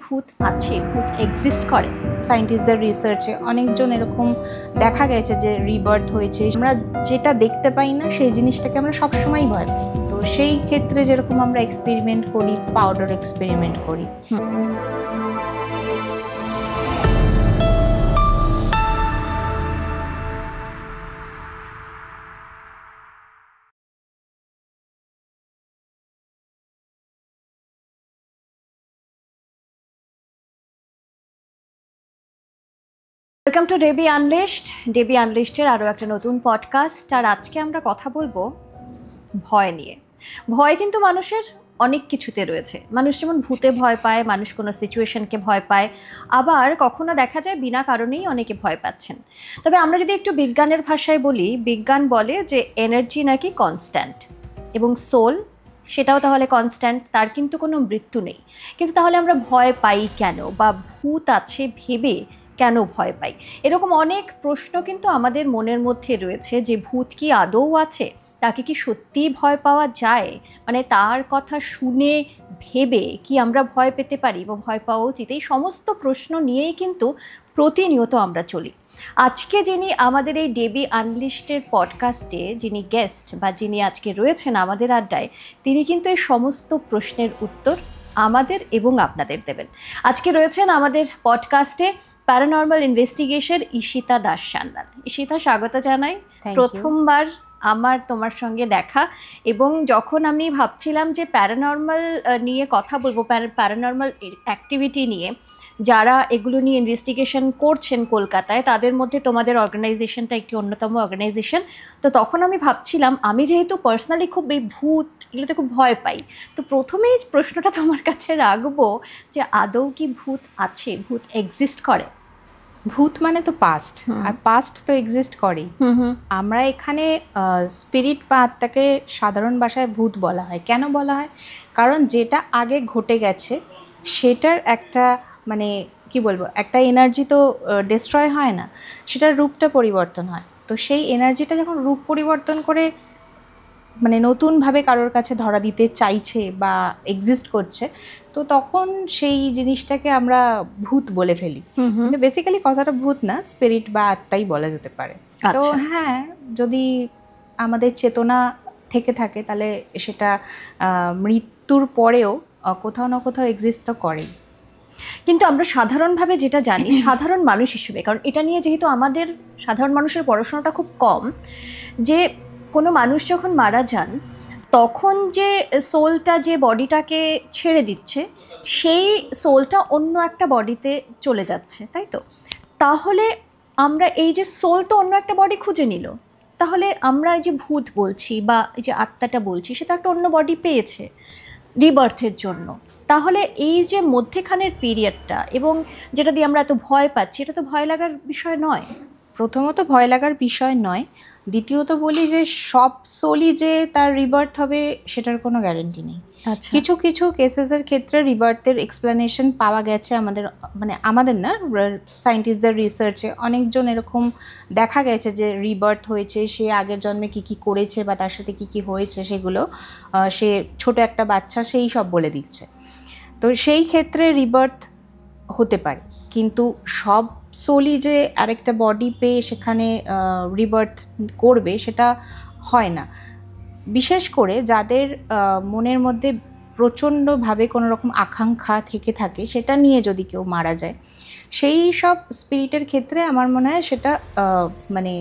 ভূত আছে, ভূত এক্সিস্ট করে? সায়েন্টিস্টদের রিসার্চে অনেকজন এরকম দেখা গেছে যে রিবার্থ হয়েছে। আমরা যেটা দেখতে পাই না সেই জিনিসটাকে আমরা সবসময় ভয় পাই। তো সেই ক্ষেত্রে যেরকম আমরা এক্সপেরিমেন্ট করি, পাউডার এক্সপেরিমেন্ট করি। Welcome to Debi unleashed. Debi আনলিশডের আরও একটা নতুন পডকাস্ট। আর আজকে আমরা কথা বলবো ভয় নিয়ে। ভয় কিন্তু মানুষের অনেক কিছুতে রয়েছে। মানুষ যেমন ভূতে ভয় পায়, মানুষ কোনো সিচুয়েশনকে ভয় পায়, আবার কখনো দেখা যায় বিনা কারণেই অনেকে ভয় পাচ্ছেন। তবে আমরা যদি একটু বিজ্ঞানের ভাষায় বলি, বিজ্ঞান বলে যে এনার্জি নাকি কনস্ট্যান্ট, এবং সোল সেটাও তাহলে কনস্ট্যান্ট, তার কিন্তু কোনো মৃত্যু নেই। কিন্তু তাহলে আমরা ভয় পাই কেন, বা ভূত আছে ভেবে কেন ভয় পাই? এরকম অনেক প্রশ্ন কিন্তু আমাদের মনের মধ্যে রয়েছে, যে ভূত কি আদৌ আছে, তাকে কি সত্যিই ভয় পাওয়া যায়, মানে তার কথা শুনে ভেবে কি আমরা ভয় পেতে পারি বা ভয় পাওয়া উচিত? এই সমস্ত প্রশ্ন নিয়েই কিন্তু প্রতিনিয়ত আমরা চলি। আজকে যিনি আমাদের এই ডেবি আনলিশডের পডকাস্টে যিনি গেস্ট বা যিনি আজকে রয়েছেন আমাদের আড্ডায়, তিনি কিন্তু এই সমস্ত প্রশ্নের উত্তর আমাদের এবং আপনাদের দেবেন। আজকে রয়েছেন আমাদের পডকাস্টে প্যারানর্মাল ইনভেস্টিগেশন ঈশিতা দাস সান্যাল। ঈশিতা, স্বাগত জানাই। প্রথমবার আমার তোমার সঙ্গে দেখা, এবং যখন আমি ভাবছিলাম যে প্যারানর্মাল নিয়ে কথা বলবো, প্যারানর্মাল অ্যাক্টিভিটি নিয়ে যারা এগুলো নিয়ে ইনভেস্টিগেশন করছেন কলকাতায়, তাদের মধ্যে তোমাদের অর্গানাইজেশনটা একটি অন্যতম অর্গানাইজেশন। তো তখন আমি ভাবছিলাম, আমি যেহেতু পার্সোনালি খুব এই ভূত এগুলোতে খুব ভয় পাই, তো প্রথমেই প্রশ্নটা তোমার কাছে রাখবো যে আদৌ কি ভূত আছে, ভূত এক্সিস্ট করে? ভূত মানে তো পাস্ট, আর পাস্ট তো এক্সিস্ট করেই। আমরা এখানে স্পিরিট বা আত্মাকে সাধারণ ভাষায় ভূত বলা হয়। কেন বলা হয়? কারণ যেটা আগে ঘটে গেছে সেটার একটা মানে কি বলবো, একটা এনার্জি তো ডিস্ট্রয় হয় না, সেটার রূপটা পরিবর্তন হয়। তো সেই এনার্জিটা যখন রূপ পরিবর্তন করে মানে নতুনভাবে কারোর কাছে ধরা দিতে চাইছে বা এক্সিস্ট করছে, তো তখন সেই জিনিসটাকে আমরা ভূত বলে ফেলি। কিন্তু বেসিক্যালি কথাটা ভূত না, স্পিরিট বা আত্মাই বলা যেতে পারে। তো হ্যাঁ, যদি আমাদের চেতনা থেকে থাকে তাহলে সেটা মৃত্যুর পরেও কোথাও না কোথাও এক্সিস্ট তো করেই। কিন্তু আমরা সাধারণভাবে যেটা জানি, সাধারণ মানুষ হিসেবে, কারণ এটা নিয়ে যেহেতু আমাদের সাধারণ মানুষের পড়াশোনাটা খুব কম, যে কোনো মানুষ যখন মারা যান তখন যে সোলটা যে বডিটাকে ছেড়ে দিচ্ছে, সেই সোলটা অন্য একটা বডিতে চলে যাচ্ছে, তাই তো? তাহলে আমরা এই যে সোল তো অন্য একটা বডি খুঁজে নিল, তাহলে আমরা এই যে ভূত বলছি বা এই যে আত্মাটা বলছি, সেটা একটা অন্য বডি পেয়েছে রিবার্থের জন্য। তাহলে এই যে মধ্যেখানের পিরিয়ডটা এবং যেটা দিয়ে আমরা এত ভয় পাচ্ছি, এটা তো ভয় লাগার বিষয় নয়। প্রথমত ভয় লাগার বিষয় নয়, দ্বিতীয়ত বলি যে সব সোলই যে তার রিবার্থ হবে সেটার কোনো গ্যারেন্টি নেই। কিছু কিছু কেসেসের ক্ষেত্রে রিবার্থের এক্সপ্লেনেশন পাওয়া গেছে আমাদের না, সায়েন্টিস্টদের রিসার্চে অনেকজন এরকম দেখা গেছে যে রিবার্থ হয়েছে, সে আগের জন্মে কী কী করেছে বা তার সাথে কী কী হয়েছে সেগুলো সে ছোট একটা বাচ্চা সেই সব বলে দিচ্ছে। তো সেই ক্ষেত্রে রিবার্থ হতে পারে, কিন্তু সব সোলই যে আরেকটা বডি পেয়ে সেখানে রিবার্থ করবে সেটা হয় না। বিশেষ করে যাদের মনের মধ্যে প্রচণ্ডভাবে কোনো রকম আকাঙ্ক্ষা থেকে থাকে, সেটা নিয়ে যদি কেউ মারা যায়, সেই সব স্পিরিটের ক্ষেত্রে আমার মনে হয় সেটা মানে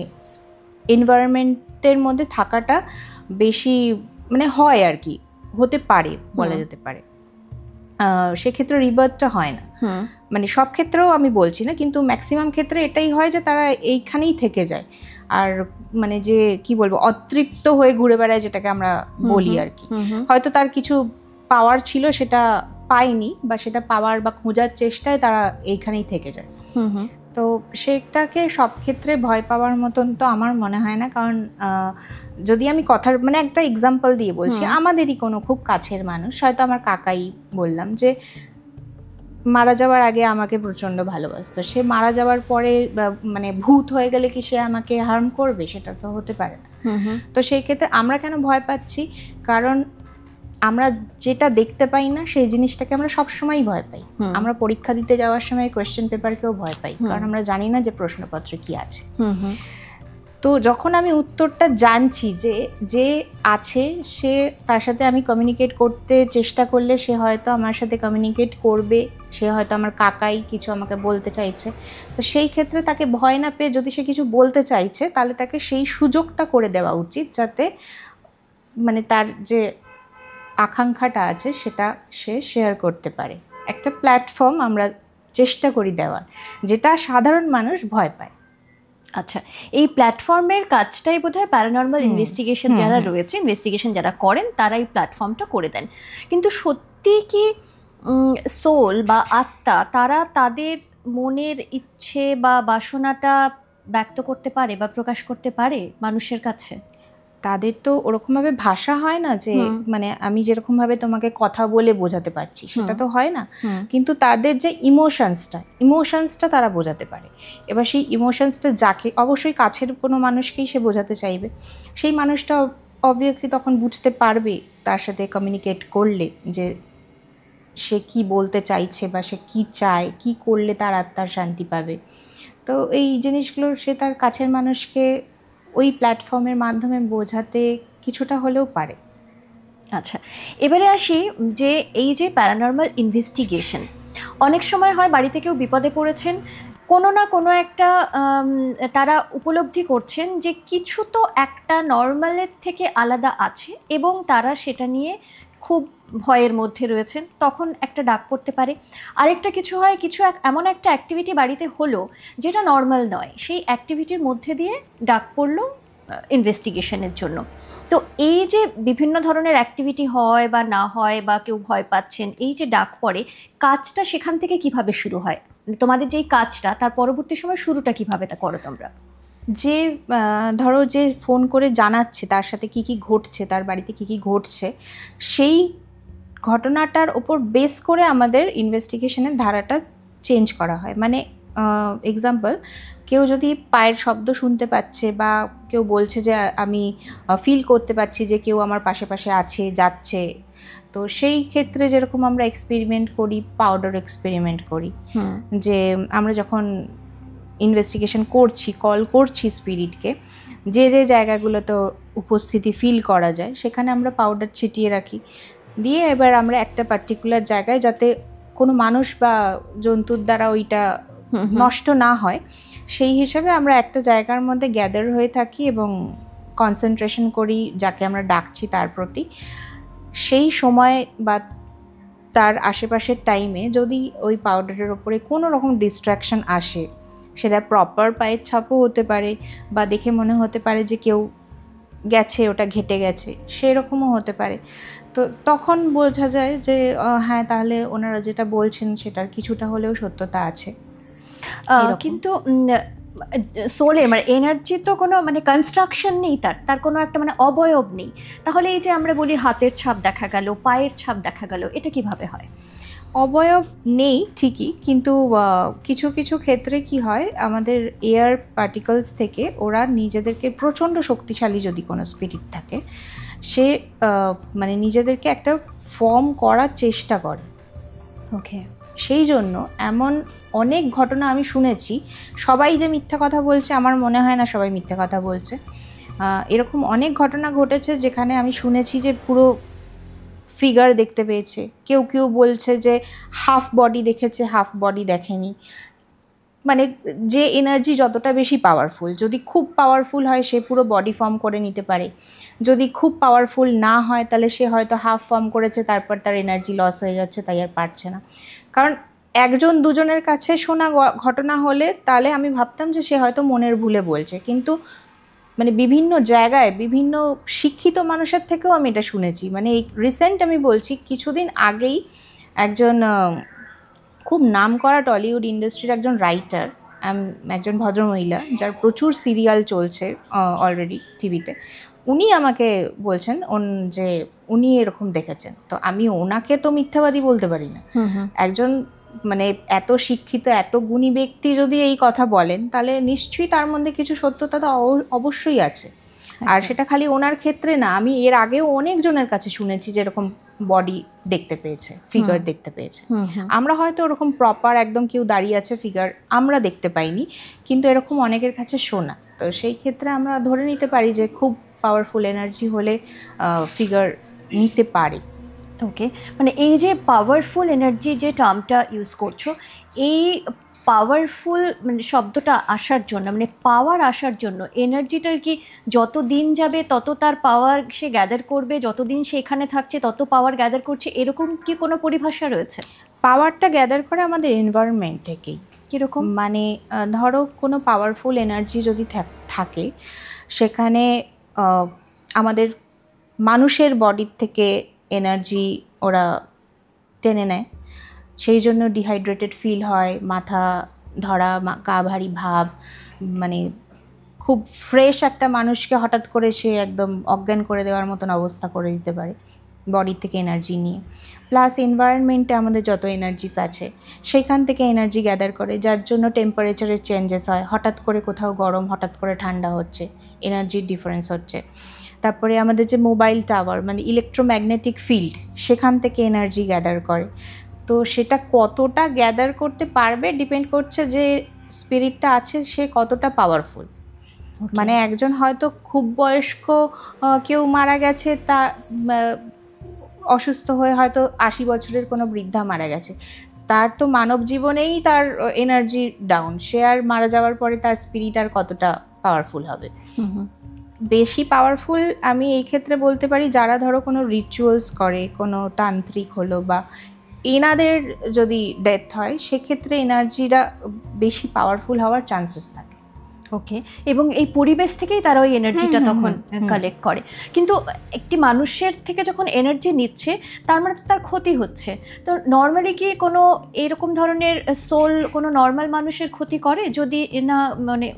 এনভায়রনমেন্টের মধ্যে থাকাটা বেশি হয় আর কি, হতে পারে বলা যেতে পারে। সেক্ষেত্রে রিবার্থটা হয় না। সব ক্ষেত্রেও আমি বলছি না, কিন্তু ম্যাক্সিমাম ক্ষেত্রে এটাই হয় যে তারা এইখানেই থেকে যায়, আর যে কি বলবো, অতৃপ্ত হয়ে ঘুরে বেড়ায়, যেটাকে আমরা বলি আর কি। হয়তো তার কিছু পাওয়ার ছিল, সেটা পায়নি, বা সেটা পাওয়ার বা খোঁজার চেষ্টায় তারা এইখানেই থেকে যায়। তো সেটাকে সব ক্ষেত্রে ভয় পাওয়ার মতন তো আমার মনে হয় না। কারণ যদি আমি কথার একটা এক্সাম্পল দিয়ে বলছি, আমাদেরই কোনো খুব কাছের মানুষ, হয়তো আমার কাকাই বললাম, যে মারা যাওয়ার আগে আমাকে প্রচণ্ড ভালোবাসতো। সে মারা যাওয়ার পরে ভূত হয়ে গেলে কি সে আমাকে হার্ম করবে? সেটা তো হতে পারে না। তো সেই ক্ষেত্রে আমরা কেন ভয় পাচ্ছি? কারণ আমরা যেটা দেখতে পাই না সেই জিনিসটাকে আমরা সবসময় ভয় পাই। আমরা পরীক্ষা দিতে যাওয়ার সময় কোয়েশ্চেন পেপারকেও ভয় পাই, কারণ আমরা জানি না যে প্রশ্নপত্রে কি আছে। তো যখন আমি উত্তরটা জানছি যে যে আছে সে, তার সাথে আমি কমিউনিকেট করতে চেষ্টা করলে সে হয়তো আমার সাথে কমিউনিকেট করবে, সে হয়তো আমার কাকাই কিছু আমাকে বলতে চাইছে, তো সেই ক্ষেত্রে তাকে ভয় না পেয়ে যদি সে কিছু বলতে চাইছে তাহলে তাকে সেই সুযোগটা করে দেওয়া উচিত, যাতে মানে তার যে আকাঙ্ক্ষাটা আছে সেটা সে শেয়ার করতে পারে। একটা প্ল্যাটফর্ম আমরা চেষ্টা করি দেওয়ার, যেটা সাধারণ মানুষ ভয় পায়। আচ্ছা, এই প্ল্যাটফর্মের কাজটাই বোধহয় প্যারানর্মাল ইনভেস্টিগেশন যারা রয়েছে, ইনভেস্টিগেশন যারা করেন তারা এই প্ল্যাটফর্মটা করে দেন। কিন্তু সত্যি কি সোল বা আত্মা তারা তাদের মনের ইচ্ছে বা বাসনাটা ব্যক্ত করতে পারে বা প্রকাশ করতে পারে মানুষের কাছে? তাদের তো ওরকমভাবে ভাষা হয় না যে মানে আমি যেরকমভাবে তোমাকে কথা বলে বোঝাতে পারছি সেটা তো হয় না, কিন্তু তাদের যে ইমোশনসটা তারা বোঝাতে পারে। এবার সেই ইমোশনসটা যাকে, অবশ্যই কাছের কোনো মানুষকেই সে বোঝাতে চাইবে, সেই মানুষটা অবভিয়াসলি তখন বুঝতে পারবে তার সাথে কমিউনিকেট করলে যে সে কি বলতে চাইছে বা সে কি চায়, কি করলে তার আত্মার শান্তি পাবে। তো এই জিনিসগুলো সে তার কাছের মানুষকে ওই প্ল্যাটফর্মের মাধ্যমে বোঝাতে কিছুটা হলেও পারে। আচ্ছা, এবারে আসি যে এই যে প্যারানর্মাল ইনভেস্টিগেশন, অনেক সময় হয় বাড়িতে কেউ বিপদে পড়েছেন, কোনো না কোনো একটা তারা উপলব্ধি করছেন যে কিছু তো একটা নর্মালের থেকে আলাদা আছে এবং তারা সেটা নিয়ে খুব ভয়ের মধ্যে রয়েছেন, তখন একটা ডাক পড়তে পারে। আরেকটা কিছু হয়, কিছু এমন একটা অ্যাক্টিভিটি বাড়িতে হলো যেটা নর্মাল নয়, সেই অ্যাক্টিভিটির মধ্যে দিয়ে ডাক পড়লো ইনভেস্টিগেশনের জন্য। তো এই যে বিভিন্ন ধরনের অ্যাক্টিভিটি হয় বা না হয় বা কেউ ভয় পাচ্ছেন, এই যে ডাক পড়ে, কাজটা সেখান থেকে কিভাবে শুরু হয়? তোমাদের যেই কাজটা তার পরবর্তী সময় শুরুটা কিভাবে তা করো তোমরা? যে ধরো যে ফোন করে জানাচ্ছে তার সাথে কি কি ঘটছে, তার বাড়িতে কি কি ঘটছে, সেই ঘটনাটার ওপর বেস করে আমাদের ইনভেস্টিগেশনের ধারাটা চেঞ্জ করা হয়। মানে এক্সাম্পল, কেউ যদি পায়ের শব্দ শুনতে পাচ্ছে বা কেউ বলছে যে আমি ফিল করতে পারছি যে কেউ আমার পাশে পাশে আছে, যাচ্ছে, তো সেই ক্ষেত্রে যেরকম আমরা এক্সপেরিমেন্ট করি, পাউডার এক্সপেরিমেন্ট করি, যে আমরা যখন ইনভেস্টিগেশন করছি, কল করছি স্পিরিটকে, যে যে জায়গাগুলোতে উপস্থিতি ফিল করা যায় সেখানে আমরা পাউডার ছিটিয়ে রাখি, দিয়ে এবার আমরা একটা পার্টিকুলার জায়গায়, যাতে কোনো মানুষ বা জন্তুর দ্বারা ওইটা নষ্ট না হয়, সেই হিসাবে আমরা একটা জায়গার মধ্যে গ্যাদার হয়ে থাকি এবং কনসেন্ট্রেশন করি যাকে আমরা ডাকছি তার প্রতি। সেই সময় বা তার আশেপাশের টাইমে যদি ওই পাউডারের ওপরে কোনো রকম ডিস্ট্র্যাকশন আসে, সেটা প্রপার পায়ের ছাপও হতে পারে বা দেখে মনে হতে পারে যে কেউ গেছে, ওটা ঘেটে গেছে, সেরকমও হতে পারে, তো তখন বোঝা যায় যে হ্যাঁ, তাহলে ওনারা যেটা বলছেন সেটার কিছুটা হলেও সত্যতা আছে। কিন্তু সোলে মানে এনার্জি তো কোনো মানে কনস্ট্রাকশন নেই, তার কোনো একটা মানে অবয়ব নেই, তাহলে এই যে আমরা বলি হাতের ছাপ দেখা গেল, পায়ের ছাপ দেখা গেল, এটা কিভাবে হয়? অবয়ব নেই ঠিকই, কিন্তু কিছু কিছু ক্ষেত্রে কি হয়, আমাদের এয়ার পার্টিকলস থেকে ওরা নিজেদেরকে, প্রচণ্ড শক্তিশালী যদি কোনো স্পিরিট থাকে, সে মানে নিজেদেরকে একটা ফর্ম করার চেষ্টা করে। ওকে, সেই জন্য এমন অনেক ঘটনা আমি শুনেছি। সবাই যে মিথ্যা কথা বলছে আমার মনে হয় না সবাই মিথ্যা কথা বলছে। এরকম অনেক ঘটনা ঘটেছে যেখানে আমি শুনেছি যে পুরো ফিগার দেখতে পেয়েছে, কেউ কেউ বলছে যে হাফ বডি দেখেছে, হাফ বডি দেখেনি। মানে যে এনার্জি যতটা বেশি পাওয়ারফুল, যদি খুব পাওয়ারফুল হয় সে পুরো বডি ফর্ম করে নিতে পারে, যদি খুব পাওয়ারফুল না হয় তাহলে সে হয়তো হাফ ফর্ম করেছে, তারপর তার এনার্জি লস হয়ে যাচ্ছে, তাই আর পারছে না। কারণ একজন দুজনের কাছে শোনা ঘটনা হলে তাহলে আমি ভাবতাম যে সে হয়তো মনের ভুলে বলছে, কিন্তু মানে বিভিন্ন জায়গায় বিভিন্ন শিক্ষিত মানুষের থেকেও আমি এটা শুনেছি। মানে এই রিসেন্ট আমি বলছি, কিছুদিন আগেই একজন খুব নাম করা টলিউড ইন্ডাস্ট্রির একজন রাইটার, একজন ভদ্রমহিলা যার প্রচুর সিরিয়াল চলছে অলরেডি টিভিতে, উনি আমাকে বলছেন যে উনি এরকম দেখেছেন। তো আমি ওনাকে তো মিথ্যাবাদী বলতে পারি না। একজন মানে এত শিক্ষিত, এত গুণী ব্যক্তি যদি এই কথা বলেন তাহলে নিশ্চয়ই তার মধ্যে কিছু সত্যতা তো অবশ্যই আছে। আর সেটা খালি ওনার ক্ষেত্রে না, আমি এর আগেও অনেকজনের কাছে শুনেছি যেরকম বডি দেখতে পেয়েছে, ফিগার দেখতে পেয়েছে। আমরা হয়তো ওরকম প্রপার একদম কেউ দাঁড়িয়ে আছে ফিগার আমরা দেখতে পাইনি, কিন্তু এরকম অনেকের কাছে শোনা। তো সেই ক্ষেত্রে আমরা ধরে নিতে পারি যে খুব পাওয়ারফুল এনার্জি হলে ফিগার নিতে পারে। ওকে, মানে এই যে পাওয়ারফুল এনার্জি যে টার্মটা ইউজ করছো, এই পাওয়ারফুল মানে শব্দটা আসার জন্য, মানে পাওয়ার আসার জন্য এনার্জিটার কি যত দিন যাবে তত তার পাওয়ার সে গ্যাদার করবে, যতদিন সে এখানে থাকছে তত পাওয়ার গ্যাদার করছে, এরকম কি কোনো পরিভাষা রয়েছে? পাওয়ারটা গ্যাদার করে আমাদের এনভায়রনমেন্ট থেকেই। কীরকম? মানে ধরো কোনো পাওয়ারফুল এনার্জি যদি থাকে সেখানে আমাদের মানুষের বডির থেকে এনার্জি ওরা টেনে নেয়, সেই জন্য ডিহাইড্রেটেড ফিল হয়, মাথা ধরা, গা ভারী ভাব, মানে খুব ফ্রেশ একটা মানুষকে হঠাৎ করে সে একদম অজ্ঞান করে দেওয়ার মতন অবস্থা করে দিতে পারে বডির থেকে এনার্জি নিয়ে। প্লাস এনভায়রনমেন্টে আমাদের যত এনার্জিস আছে সেইখান থেকে এনার্জি গ্যাদার করে, যার জন্য টেম্পারেচারের চেঞ্জেস হয়, হঠাৎ করে কোথাও গরম, হঠাৎ করে ঠান্ডা হচ্ছে, এনার্জির ডিফারেন্স হচ্ছে। তারপরে আমাদের যে মোবাইল টাওয়ার মানে ইলেকট্রোম্যাগনেটিক ফিল্ড, সেখান থেকে এনার্জি গ্যাদার করে। তো সেটা কতটা গ্যাদার করতে পারবে ডিপেন্ড করছে যে স্পিরিটটা আছে সে কতটা পাওয়ারফুল। মানে একজন হয়তো খুব বয়স্ক কেউ মারা গেছে, তা অসুস্থ হয়ে হয়তো 80 বছরের কোনো বৃদ্ধা মারা গেছে, তার তো মানব জীবনেই তার এনার্জি ডাউন, সে আর মারা যাওয়ার পরে তার স্পিরিট আর কতটা পাওয়ারফুল হবে। বেশি পাওয়ারফুল আমি এই ক্ষেত্রে বলতে পারি যারা ধরো কোনো রিচুয়ালস করে, কোনো তান্ত্রিক হলো বা এনাদের যদি ডেথ হয় সেক্ষেত্রে এনার্জিটা বেশি পাওয়ারফুল হওয়ার চান্সেস থাকে। ওকে, এবং এই পরিবেশ থেকেই তারা ওই এনার্জিটা তখন কালেক্ট করে। কিন্তু একটি মানুষের থেকে যখন এনার্জি নিচ্ছে তার মানে তো তার ক্ষতি হচ্ছে। তো নর্মালি কি কোনো এরকম ধরনের সোল কোনো নর্মাল মানুষের ক্ষতি করে যদি না মানে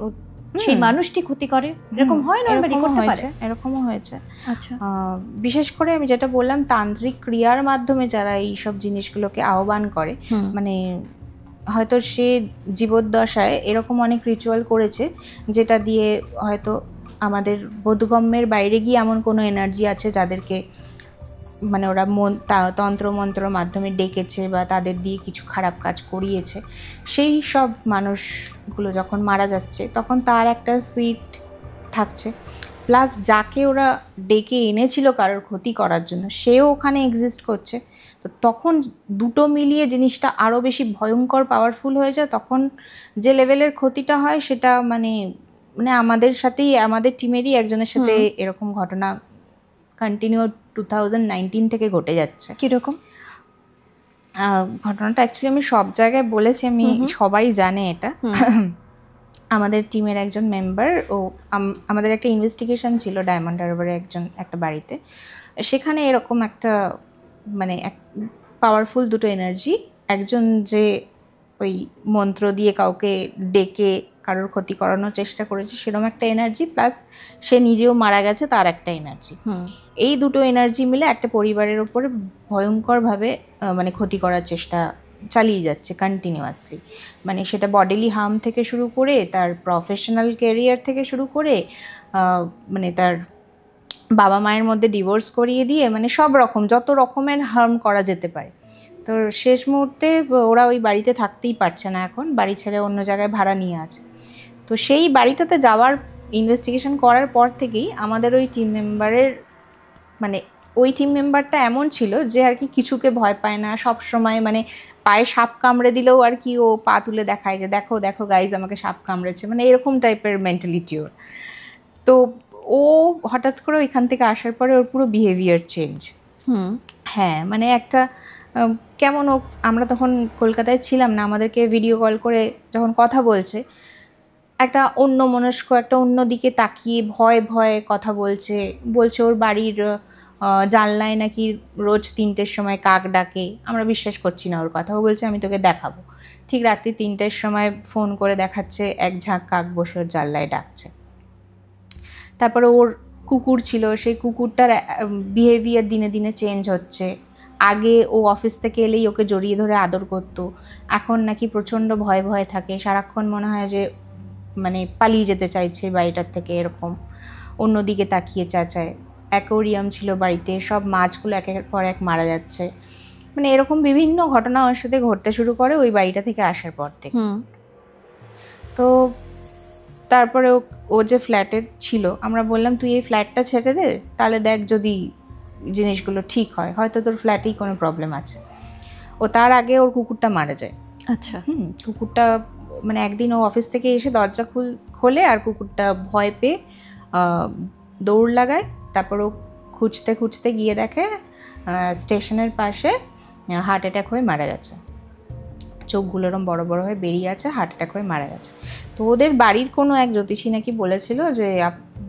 সেই মানুষটি ক্ষতি করে? এরকম হয় নর্মালি? করতে পারে, এরকমও হয়েছে। আচ্ছা, বিশেষ করে আমি যেটা বললাম তান্ত্রিক ক্রিয়ার মাধ্যমে যারা এই সব জিনিসগুলোকে আহ্বান করে, মানে হয়তো সে জীবদ্দশায় এরকম অনেক রিচুয়াল করেছে যেটা দিয়ে হয়তো আমাদের বোধগম্যের বাইরে গিয়ে এমন কোনো এনার্জি আছে যাদেরকে মানে ওরা তন্ত্রমন্ত্রর মাধ্যমে ডেকেছে বা তাদের দিয়ে কিছু খারাপ কাজ করিয়েছে। সেই সব মানুষগুলো যখন মারা যাচ্ছে তখন তার একটা স্পিরিট থাকছে, প্লাস যাকে ওরা ডেকে এনেছিল কারোর ক্ষতি করার জন্য সেও ওখানে এক্সিস্ট করছে। তো তখন দুটো মিলিয়ে জিনিসটা আরও বেশি ভয়ঙ্কর পাওয়ারফুল হয়ে যায়। তখন যে লেভেলের ক্ষতিটা হয় সেটা মানে আমাদের সাথেই, আমাদের টিমেরই একজনের সাথে এরকম ঘটনা কন্টিনিউ 2019 থেকে ঘটে যাচ্ছে। কীরকম ঘটনাটা অ্যাকচুয়ালি আমি সব জায়গায় বলেছি, আমি সবাই জানে এটা। আমাদের টিমের একজন মেম্বার, ও আমাদের একটা ইনভেস্টিগেশন ছিল ডায়মন্ড হারবারে একটা বাড়িতে, সেখানে এরকম একটা মানে পাওয়ারফুল দুটো এনার্জি, একজন যে ওই মন্ত্র দিয়ে কাউকে ডেকে কারোর ক্ষতি করানোর চেষ্টা করেছে সেরকম একটা এনার্জি, প্লাস সে নিজেও মারা গেছে তার একটা এনার্জি, এই দুটো এনার্জি মিলে একটা পরিবারের ওপরে ভয়ঙ্করভাবে মানে ক্ষতি করার চেষ্টা চালিয়ে যাচ্ছে কন্টিনিউয়াসলি। মানে সেটা বডিলি হার্ম থেকে শুরু করে তার প্রফেশনাল ক্যারিয়ার থেকে শুরু করে মানে তার বাবা মায়ের মধ্যে ডিভোর্স করিয়ে দিয়ে মানে সব রকম যত রকমের হার্ম করা যেতে পারে। তো শেষ মুহূর্তে ওরা ওই বাড়িতে থাকতেই পারছে না, এখন বাড়ি ছেড়ে অন্য জায়গায় ভাড়া নিয়ে আছে। তো সেই বাড়িটাতে যাওয়ার ইনভেস্টিগেশন করার পর থেকেই আমাদের ওই টিম মেম্বারের মানে ওই টিম মেম্বারটা এমন ছিল যে আর কি কিছুকে ভয় পায় না, সব সময় মানে পায়ে সাপ কামড়ে দিলেও আর কি ও পা তুলে দেখায় যে দেখো দেখো গাইজ আমাকে সাপ কামড়েছে, মানে এরকম টাইপের মেন্টালিটি ওর। তো ও হঠাৎ করে ওইখান থেকে আসার পরে ওর পুরো বিহেভিয়ার চেঞ্জ। হ্যাঁ, মানে একটা কেমন ও, আমরা তখন কলকাতায় ছিলাম না, আমাদেরকে ভিডিও কল করে যখন কথা বলছে একটা অন্য মনস্ক, একটা অন্য দিকে তাকিয়ে ভয়ে ভয়ে কথা বলছে ওর বাড়ির জানলায় নাকি রোজ 3টের সময় কাক ডাকে। আমরা বিশ্বাস করছি না ওর কথা, ও বলছে আমি তোকে দেখাবো। ঠিক রাত্রি 3টের সময় ফোন করে দেখাচ্ছে এক ঝাঁক কাক বসে ওর জানলায় ডাকছে। তারপরে ওর কুকুর ছিল, সেই কুকুরটার বিহেভিয়ার দিনে দিনে চেঞ্জ হচ্ছে। আগে ও অফিস থেকে এলেই ওকে জড়িয়ে ধরে আদর করতো, এখন নাকি প্রচণ্ড ভয়ে ভয়ে থাকে, সারাক্ষণ মনে হয় যে মানে পালিয়ে যেতে চাইছে বাড়িটার থেকে, এরকম অন্যদিকে তাকিয়ে চাচায়। অ্যাকোরিয়াম ছিল বাড়িতে, সব মাছগুলো একের পর এক মারা যাচ্ছে। মানে এরকম বিভিন্ন ঘটনা ওর সাথে ঘটতে শুরু করে ওই বাড়িটা থেকে আসার পর থেকে। তো তারপরে ও যে ফ্ল্যাটে ছিল, আমরা বললাম তুই এই ফ্ল্যাটটা ছেড়ে দে, তাহলে দেখ যদি জিনিসগুলো ঠিক হয়, হয়তো তোর ফ্ল্যাটেই কোনো প্রবলেম আছে। ও তার আগে ওর কুকুরটা মারা যায়। আচ্ছা। কুকুরটা মানে একদিন ও অফিস থেকে এসে দরজা খোলে আর কুকুরটা ভয় পেয়ে দৌড় লাগায়। তারপর ও খুঁজতে খুঁজতে গিয়ে দেখে স্টেশনের পাশে হার্ট অ্যাটাক হয়ে মারা গেছে। চোখগুলো এরকম বড় বড় হয়ে বেরিয়ে আছে, হার্ট অ্যাটাক হয়ে মারা গেছে। তো ওদের বাড়ির কোনো এক জ্যোতিষী নাকি বলেছিল যে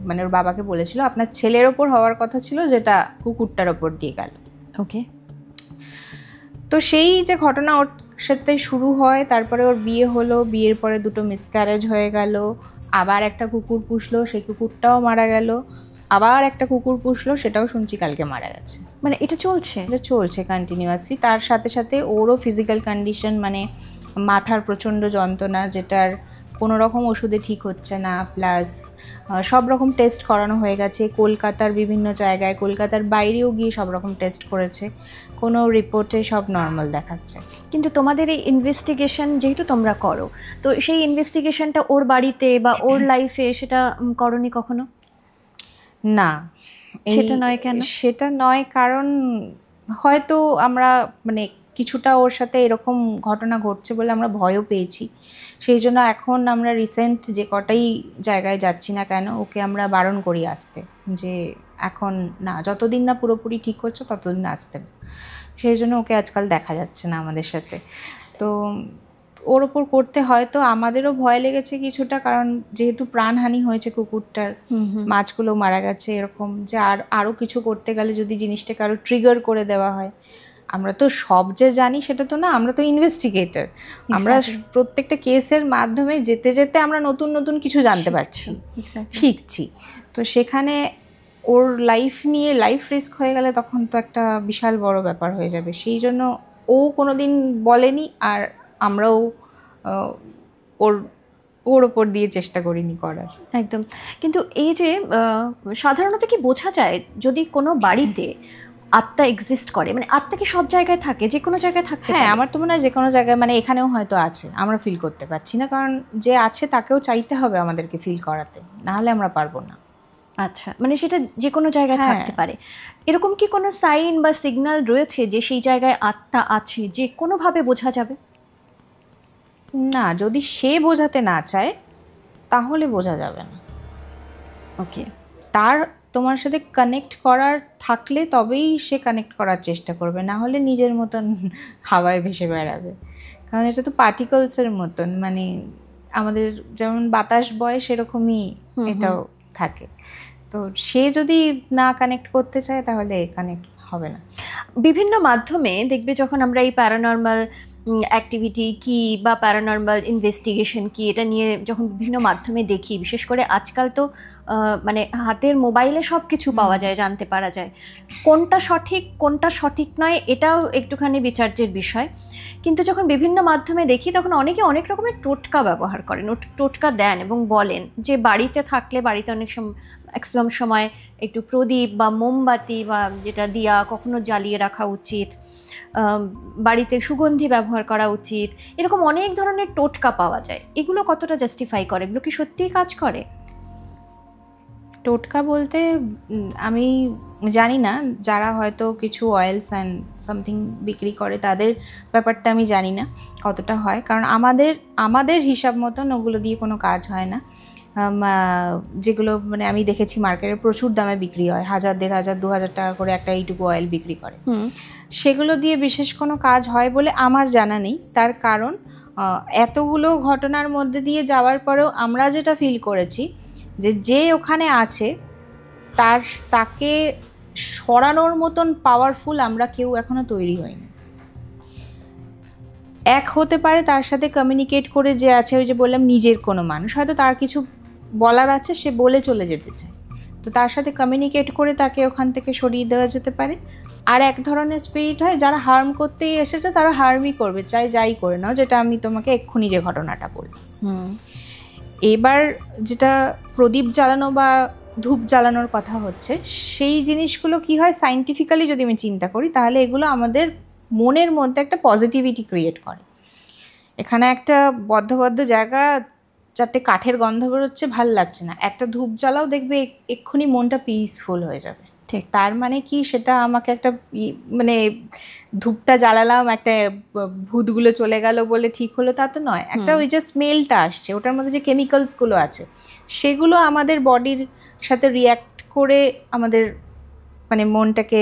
মানে ওর বাবাকে বলেছিল আপনার ছেলের ওপর হওয়ার কথা ছিল, যেটা কুকুরটার ওপর দিয়ে গেল। ওকে। তো সেই যে ঘটনা ওর সাথে শুরু হয়, তারপরে ওর বিয়ে হলো, বিয়ের পরে 2টো মিসক্যারেজ হয়ে গেল, আবার একটা কুকুর পুষলো, সেই কুকুরটাও মারা গেল, আবার একটা কুকুর পুষলো, সেটাও শুনছি কালকে মারা গেছে। মানে এটা চলছে কন্টিনিউয়াসলি। তার সাথে সাথে ওরও ফিজিক্যাল কন্ডিশন, মানে মাথার প্রচণ্ড যন্ত্রণা, যেটার কোনো রকম ওষুধে ঠিক হচ্ছে না, প্লাস সব রকম টেস্ট করানো হয়ে গেছে কলকাতার বিভিন্ন জায়গায়, কলকাতার বাইরেও গিয়ে সব রকম টেস্ট করেছে, কোনো রিপোর্টে সব নর্মাল দেখাচ্ছে। কিন্তু তোমাদের এই ইনভেস্টিগেশন যেহেতু তোমরা করো, তো সেই ইনভেস্টিগেশনটা ওর বাড়িতে বা ওর লাইফে সেটা করনি কখনো? না, সেটা নয় কেন? সেটা নয় কারণ হয়তো আমরা মানে কিছুটা ওর সাথে এরকম ঘটনা ঘটছে বলে আমরা ভয়ও পেয়েছি। সেই জন্য এখন আমরা রিসেন্ট যে কটাই জায়গায় যাচ্ছি না কেন, ওকে আমরা বারণ করি আসতে, যে এখন না, যতদিন না পুরোপুরি ঠিক হচ্ছে ততদিন আসতে। সেই জন্য ওকে আজকাল দেখা যাচ্ছে না আমাদের সাথে। তো ওর ওপর করতে হয়তো আমাদেরও ভয় লেগেছে কিছুটা, কারণ যেহেতু প্রাণহানি হয়েছে কুকুরটার, মাছগুলো মারা গেছে, এরকম যে আরও কিছু করতে গেলে যদি জিনিসটাকে আরও ট্রিগার করে দেওয়া হয়। আমরা তো সব যে জানি সেটা তো না, আমরা তো ইনভেস্টিগেটর, আমরা প্রত্যেকটা কেসের মাধ্যমে যেতে যেতে আমরা নতুন নতুন কিছু জানতে পারছি, শিখছি। তো সেখানে ওর লাইফ নিয়ে লাইফ রিস্ক হয়ে গেলে তখন তো একটা বিশাল বড় ব্যাপার হয়ে যাবে। সেই জন্য ও কোনোদিন বলেনি, আর আমরাও ওর ওপর দিয়ে চেষ্টা করিনি করার। একদম। কিন্তু এই যে সাধারণত কি বোঝা যায় যদি কোনো বাড়িতে আত্মা এক্সিস্ট করে, মানে আত্মা কি সব জায়গায় থাকে, যে কোনো জায়গায় থাকে? হ্যাঁ, আমার তো মনে হয় যে কোনো জায়গায়, মানে এখানেও হয়তো আছে, আমরা ফিল করতে পারছি না, কারণ যে আছে তাকেও চাইতে হবে আমাদেরকে ফিল করাতে, নাহলে আমরা পারবো না। আচ্ছা, মানে সেটা যে কোনো জায়গায় থাকতে পারে। এরকম কি কোনো সাইন বা সিগন্যাল রয়েছে যে সেই জায়গায় আত্মা আছে, যে কোনোভাবে বোঝা যাবে? না, যদি সে বোঝাতে না চায় তাহলে বোঝা যাবে না। ওকে। তার তোমার সাথে কানেক্ট করার থাকলে তবেই সে কানেক্ট করার চেষ্টা করবে, না হলে নিজের মতন হাওয়ায় ভেসে বেড়াবে। কারণ এটা তো পার্টিকলসের মতন, মানে আমাদের যেমন বাতাস বয় সেরকমই এটাও থাকে। তো সে যদি না কানেক্ট করতে চায় তাহলে কানেক্ট হবে না। বিভিন্ন মাধ্যমে দেখবে যখন আমরা এই প্যারানর্মাল অ্যাক্টিভিটি কি বা প্যারানর্মাল ইনভেস্টিগেশন কি, এটা নিয়ে যখন বিভিন্ন মাধ্যমে দেখি, বিশেষ করে আজকাল তো মানে হাতের মোবাইলে সব কিছু পাওয়া যায়, জানতে পারা যায় কোনটা সঠিক কোনটা সঠিক নয়, এটাও একটুখানি বিচার্যের বিষয়। কিন্তু যখন বিভিন্ন মাধ্যমে দেখি তখন অনেকে অনেক রকমের টোটকা ব্যবহার করেন, টোটকা দেন এবং বলেন যে বাড়িতে থাকলে, বাড়িতে অনেক সময় ম্যাক্সিমাম সময় একটু প্রদীপ বা মোমবাতি বা যেটা দিয়া কখনো জ্বালিয়ে রাখা উচিত, বাড়িতে সুগন্ধি ব্যবহার করা উচিত, এরকম অনেক ধরনের টোটকা পাওয়া যায়। এগুলো কতটা জাস্টিফাই করে? এগুলো কি সত্যিই কাজ করে? টোটকা বলতে আমি জানি না, যারা হয়তো কিছু অয়েলস অ্যান্ড সামথিং বিক্রি করে তাদের ব্যাপারটা আমি জানি না কতটা হয়, কারণ আমাদের হিসাব মতন ওগুলো দিয়ে কোনো কাজ হয় না। যেগুলো মানে আমি দেখেছি মার্কেটে প্রচুর দামে বিক্রি হয়, 1000, 1500, 2000 টাকা করে একটা এইটুকু অয়েল বিক্রি করে, সেগুলো দিয়ে বিশেষ কোনো কাজ হয় বলে আমার জানা নেই। তার কারণ এতগুলো ঘটনার মধ্যে দিয়ে যাওয়ার পরেও আমরা যেটা ফিল করেছি যে ওখানে আছে তাকে সরানোর মতন পাওয়ারফুল আমরা কেউ এখনো তৈরি হয়নি। এক হতে পারে তার সাথে কমিউনিকেট করে যে আছে, ওই যে বললাম নিজের কোনো মানুষ, হয়তো তার কিছু বলার আছে, সে বলে চলে যেতে চায়, তো তার সাথে কমিউনিকেট করে তাকে ওখান থেকে সরিয়ে দেওয়া যেতে পারে। আর এক ধরনের স্পিরিট হয় যারা হার্ম করতেই এসেছে, তারা হার্মই করবে, চাই যাই করে নাও, যেটা আমি তোমাকে এক্ষুনি যে ঘটনাটা বললাম। এবার যেটা প্রদীপ জ্বালানো বা ধূপ জ্বালানোর কথা হচ্ছে, সেই জিনিসগুলো কি হয় সায়েন্টিফিক্যালি যদি আমি চিন্তা করি তাহলে এগুলো আমাদের মনের মধ্যে একটা পজিটিভিটি ক্রিয়েট করে। এখানে একটা বদ্ধ জায়গা, চারটে কাঠের গন্ধ বেরোচ্ছে, ভাল লাগছে না, একটা ধূপ জ্বালাও, দেখবে এক্ষুনি মনটা পিসফুল হয়ে যাবে। ঠিক। তার মানে কি সেটা আমাকে একটা মানে ধূপটা জ্বালালাম একটা ভূতগুলো চলে গেল বলে ঠিক হলো তা তো নয়। একটা ওই যে স্মেলটা আসছে, ওটার মধ্যে যে কেমিক্যালসগুলো আছে সেগুলো আমাদের বডির সাথে রিয়্যাক্ট করে আমাদের মানে মনটাকে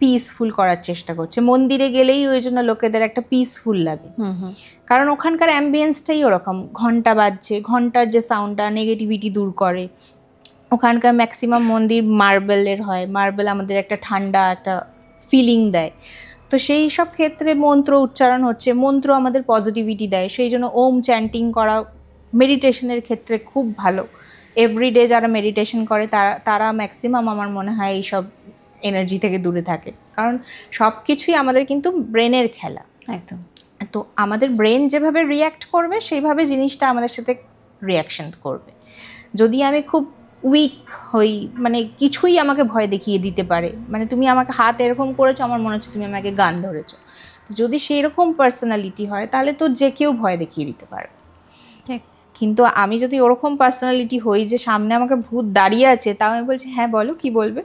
পিসফুল করার চেষ্টা করছে। মন্দিরে গেলেই ওই জন্য লোকেদের একটা পিসফুল লাগে, কারণ ওখানকার অ্যাম্বিয়েন্সটাই ওরকম, ঘন্টা বাজছে, ঘন্টার যে সাউন্ডটা নেগেটিভিটি দূর করে। ওখানকার ম্যাক্সিমাম মন্দির মার্বেলের হয়, মার্বেল আমাদের একটা ঠান্ডা একটা ফিলিং দেয়। তো সেই সব ক্ষেত্রে মন্ত্র উচ্চারণ হচ্ছে, মন্ত্র আমাদের পজিটিভিটি দেয়, সেই জন্য ওম চ্যান্টিং করা মেডিটেশনের ক্ষেত্রে খুব ভালো। এভরিডে যারা মেডিটেশন করে তারা ম্যাক্সিমাম আমার মনে হয় এইসব এনার্জি থেকে দূরে থাকে, কারণ সব কিছুই আমাদের কিন্তু ব্রেনের খেলা। একদম। তো আমাদের ব্রেন যেভাবে রিয়্যাক্ট করবে সেইভাবে জিনিসটা আমাদের সাথে রিয়াকশন করবে। যদি আমি খুব উইক হই, মানে কিছুই আমাকে ভয় দেখিয়ে দিতে পারে, মানে তুমি আমাকে হাত এরকম করেছো আমার মনে হচ্ছে তুমি আমাকে গান ধরেছো, যদি সেই রকম পার্সোনালিটি হয় তাহলে তো যে কেউ ভয় দেখিয়ে দিতে পারবে। কিন্তু আমি যদি ওরকম পার্সোনালিটি হই যে সামনে আমাকে ভূত দাঁড়িয়ে আছে, তাও আমি বলছি হ্যাঁ বলো কি বলবে,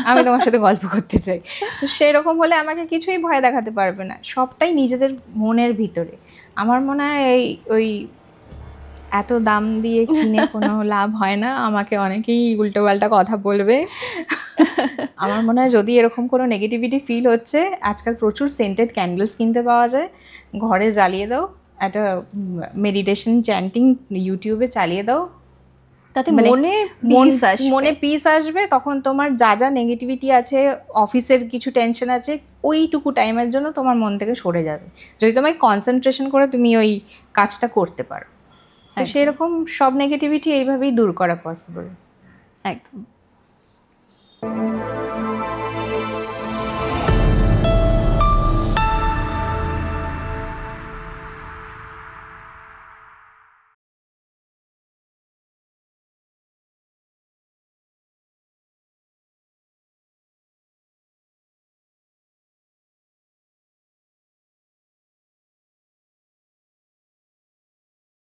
আমি তোমার সাথে গল্প করতে চাই, তো সেরকম হলে আমাকে কিছুই ভয় দেখাতে পারবে না। সবটাই নিজেদের মনের ভিতরে। আমার মনে হয় ওই এত দাম দিয়ে কিনে কোনো লাভ হয় না, আমাকে অনেকেই উল্টোপাল্টা কথা বলবে। আমার মনে হয় যদি এরকম কোনো নেগেটিভিটি ফিল হচ্ছে, আজকাল প্রচুর সেন্টেড ক্যান্ডেলস কিনতে পাওয়া যায়, ঘরে জ্বালিয়ে দাও, একটা মেডিটেশন চ্যান্টিং ইউটিউবে চালিয়ে দাও, তাতে মনে পিস আসবে। তখন তোমার যা যা নেগেটিভিটি আছে, অফিসের কিছু টেনশন আছে, ওইটুকু টাইমের জন্য তোমার মন থেকে সরে যাবে, যদি তোমায় কনসেন্ট্রেশন করে তুমি ওই কাজটা করতে পারো। তো সেরকম সব নেগেটিভিটি এইভাবেই দূর করা পসিবল। একদম।